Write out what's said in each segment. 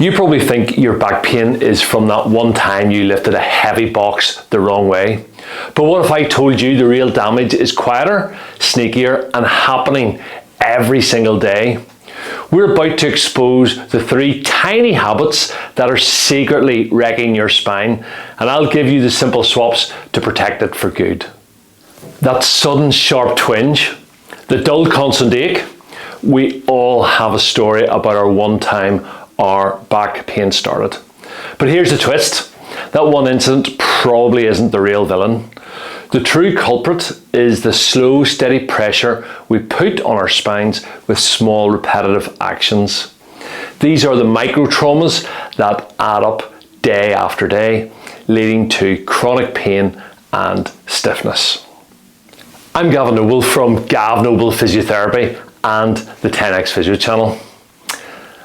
You probably think your back pain is from that one time you lifted a heavy box the wrong way. But what if I told you the real damage is quieter, sneakier, and happening every single day? We're about to expose the 3 tiny habits that are secretly wrecking your spine, and I'll give you the simple swaps to protect it for good. That sudden sharp twinge, the dull constant ache. We all have a story about our one time our back pain started. But here's the twist. That one incident probably isn't the real villain. The true culprit is the slow, steady pressure we put on our spines with small, repetitive actions. These are the micro traumas that add up day after day, leading to chronic pain and stiffness. I'm Gavin Noble from Gav Noble Physiotherapy and the 10X Physio channel.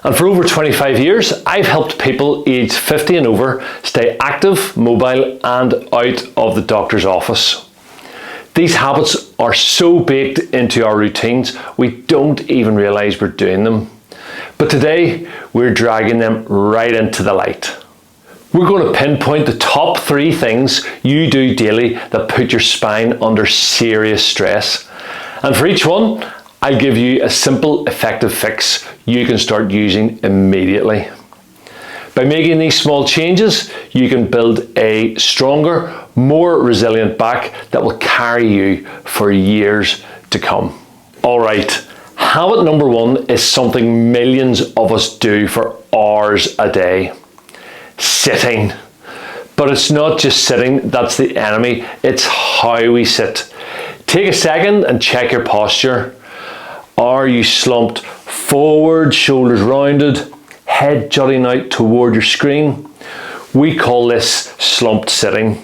And for over 25 years, I've helped people aged 50 and over stay active, mobile, and out of the doctor's office. These habits are so baked into our routines, we don't even realize we're doing them. But today, we're dragging them right into the light. We're going to pinpoint the top 3 things you do daily that put your spine under serious stress. And for each one, I'll give you a simple, effective fix you can start using immediately. By making these small changes, you can build a stronger, more resilient back that will carry you for years to come. All right, habit number 1 is something millions of us do for hours a day. Sitting. But it's not just sitting that's the enemy, it's how we sit. Take a second and check your posture. Are you slumped forward, shoulders rounded, head jutting out toward your screen? We call this slumped sitting,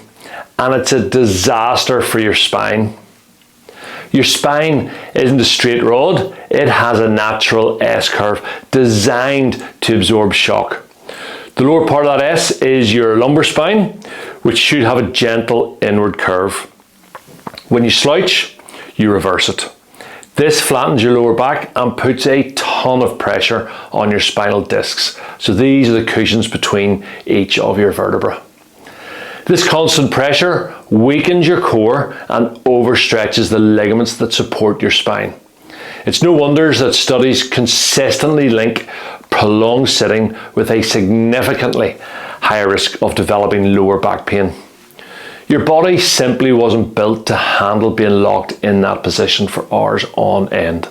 and it's a disaster for your spine. Your spine isn't a straight rod, it has a natural S-curve designed to absorb shock. The lower part of that S is your lumbar spine, which should have a gentle inward curve. When you slouch, you reverse it. This flattens your lower back and puts a ton of pressure on your spinal discs. So these are the cushions between each of your vertebrae. This constant pressure weakens your core and overstretches the ligaments that support your spine. It's no wonder that studies consistently link prolonged sitting with a significantly higher risk of developing lower back pain. Your body simply wasn't built to handle being locked in that position for hours on end.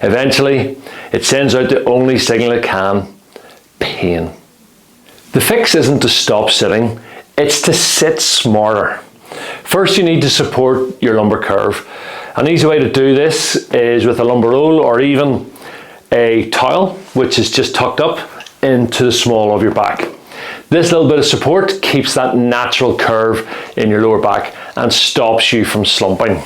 Eventually, it sends out the only signal it can: pain. The fix isn't to stop sitting, it's to sit smarter. First, you need to support your lumbar curve. An easy way to do this is with a lumbar roll or even a towel, which is just tucked up into the small of your back. This little bit of support keeps that natural curve in your lower back and stops you from slumping.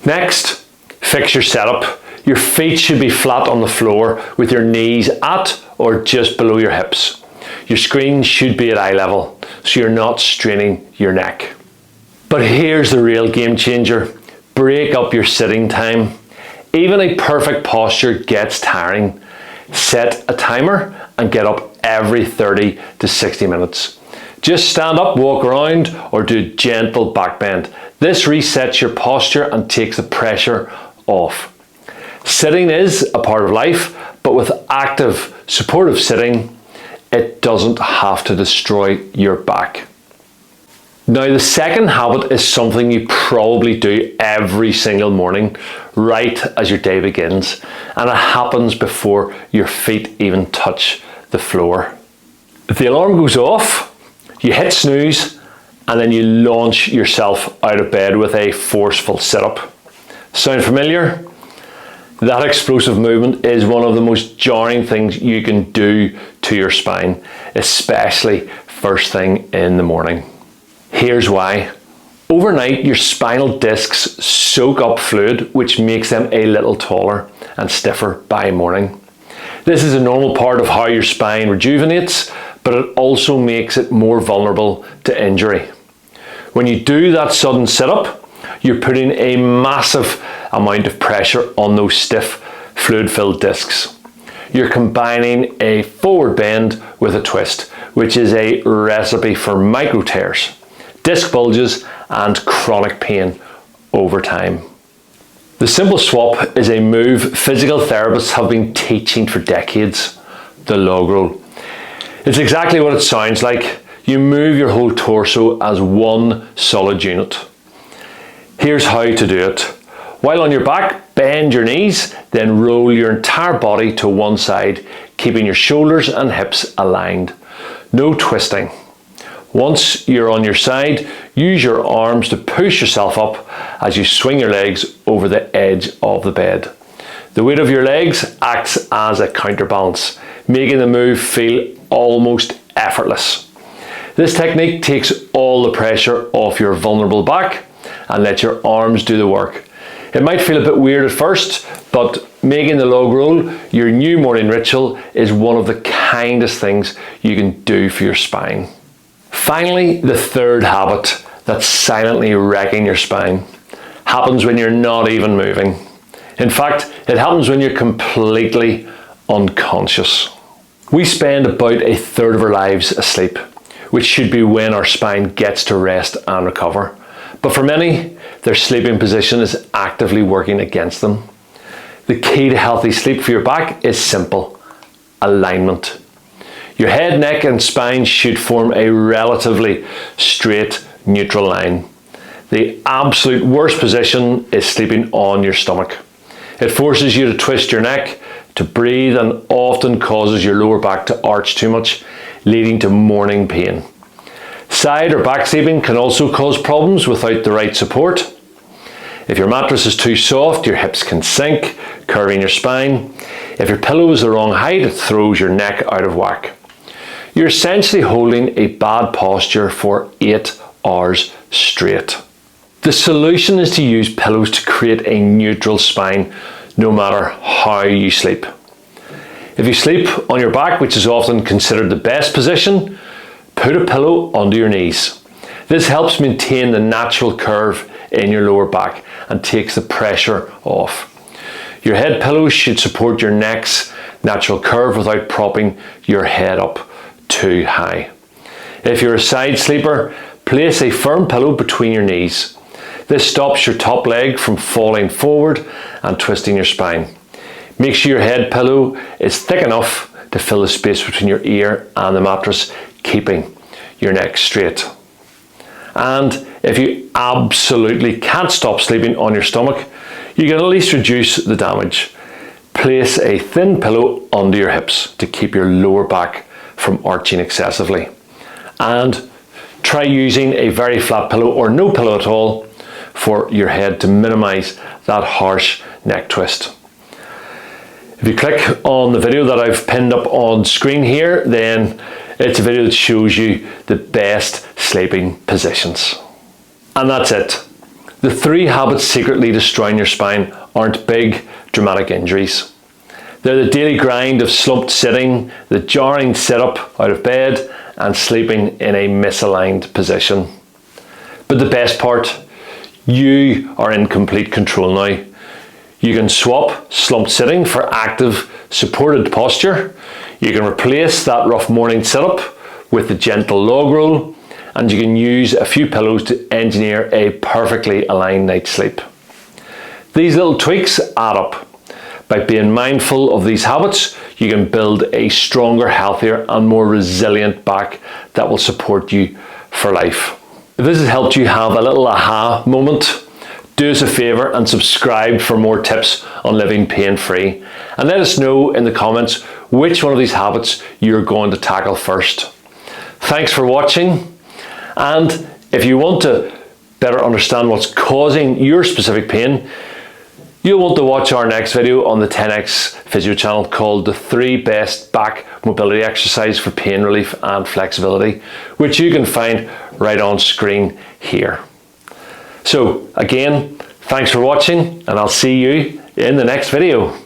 Next, fix your setup. Your feet should be flat on the floor with your knees at or just below your hips. Your screen should be at eye level, so you're not straining your neck. But here's the real game changer. Break up your sitting time. Even a perfect posture gets tiring. Set a timer and get up every 30 to 60 minutes. Just stand up, walk around, or do a gentle back bend. This resets your posture and takes the pressure off. Sitting is a part of life, but with active, supportive sitting, it doesn't have to destroy your back. Now, the second habit is something you probably do every single morning, right as your day begins, and it happens before your feet even touch the floor. The alarm goes off, you hit snooze, and then you launch yourself out of bed with a forceful sit-up. Sound familiar? That explosive movement is one of the most jarring things you can do to your spine, especially first thing in the morning. Here's why. Overnight, your spinal discs soak up fluid, which makes them a little taller and stiffer by morning. This is a normal part of how your spine rejuvenates, but it also makes it more vulnerable to injury. When you do that sudden sit-up, you're putting a massive amount of pressure on those stiff, fluid-filled discs. you're combining a forward bend with a twist, which is a recipe for micro tears, disc bulges, and chronic pain over time. The simple swap is a move physical therapists have been teaching for decades, the log roll. It's exactly what it sounds like. You move your whole torso as one solid unit. Here's how to do it. While on your back, bend your knees, then roll your entire body to one side, keeping your shoulders and hips aligned. No twisting. Once you're on your side, use your arms to push yourself up as you swing your legs over the edge of the bed. The weight of your legs acts as a counterbalance, making the move feel almost effortless. This technique takes all the pressure off your vulnerable back and lets your arms do the work. It might feel a bit weird at first, but making the log roll your new morning ritual is one of the kindest things you can do for your spine. Finally, the third habit that's silently wrecking your spine happens when you're not even moving. In fact, it happens when you're completely unconscious. We spend about a third of our lives asleep, which should be when our spine gets to rest and recover. But for many, their sleeping position is actively working against them. The key to healthy sleep for your back is simple: alignment. Your head, neck, and spine should form a relatively straight, neutral line. The absolute worst position is sleeping on your stomach. It forces you to twist your neck, to breathe, and often causes your lower back to arch too much, leading to morning pain. Side or back sleeping can also cause problems without the right support. If your mattress is too soft, your hips can sink, curving your spine. If your pillow is the wrong height, it throws your neck out of whack. You're essentially holding a bad posture for 8 hours straight. The solution is to use pillows to create a neutral spine, no matter how you sleep. If you sleep on your back, which is often considered the best position, put a pillow under your knees. This helps maintain the natural curve in your lower back and takes the pressure off. Your head pillows should support your neck's natural curve without propping your head up too high. If you're a side sleeper, place a firm pillow between your knees. This stops your top leg from falling forward and twisting your spine. Make sure your head pillow is thick enough to fill the space between your ear and the mattress, keeping your neck straight. And if you absolutely can't stop sleeping on your stomach, you can at least reduce the damage. Place a thin pillow under your hips to keep your lower back from arching excessively. And try using a very flat pillow or no pillow at all for your head to minimize that harsh neck twist. If you click on the video that I've pinned up on screen here, then it's a video that shows you the best sleeping positions. And that's it. The 3 habits secretly destroying your spine aren't big, dramatic injuries. They're the daily grind of slumped sitting, the jarring sit-up out of bed, and sleeping in a misaligned position. But the best part, you are in complete control now. You can swap slumped sitting for active, supported posture. You can replace that rough morning sit-up with the gentle log roll, and you can use a few pillows to engineer a perfectly aligned night's sleep. These little tweaks add up. By being mindful of these habits, you can build a stronger, healthier, and more resilient back that will support you for life. If this has helped you have a little aha moment, do us a favor and subscribe for more tips on living pain-free. And let us know in the comments which one of these habits you're going to tackle first. Thanks for watching. And if you want to better understand what's causing your specific pain, you'll want to watch our next video on the 10X Physio channel called the 3 Best Back Mobility Exercise for Pain Relief and Flexibility, which you can find right on screen here. So again, thanks for watching, and I'll see you in the next video.